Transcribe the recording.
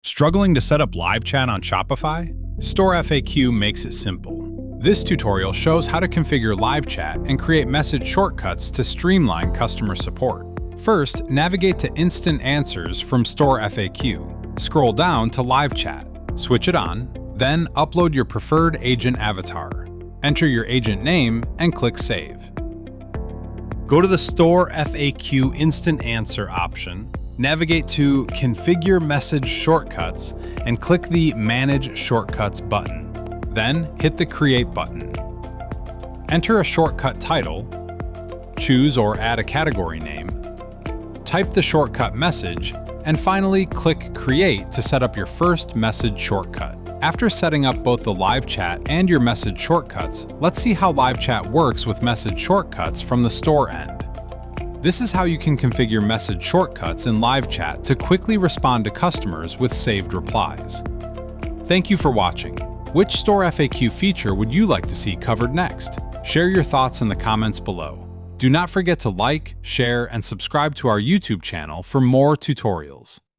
Struggling to set up live chat on Shopify? StoreFAQ makes it simple. This tutorial shows how to configure live chat and create message shortcuts to streamline customer support. First, navigate to Instant Answers from StoreFAQ. Scroll down to Live Chat. Switch it on, then upload your preferred agent avatar. Enter your agent name and click Save. Go to the StoreFAQ Instant Answer option, navigate to Configure Message Shortcuts, and click the Manage Shortcuts button. Then hit the Create button. Enter a shortcut title, choose or add a category name, type the shortcut message, and finally click Create to set up your first message shortcut. After setting up both the live chat and your message shortcuts, let's see how live chat works with message shortcuts from the store end. This is how you can configure message shortcuts in live chat to quickly respond to customers with saved replies. Thank you for watching. Which StoreFAQ feature would you like to see covered next? Share your thoughts in the comments below. Do not forget to like, share, and subscribe to our YouTube channel for more tutorials.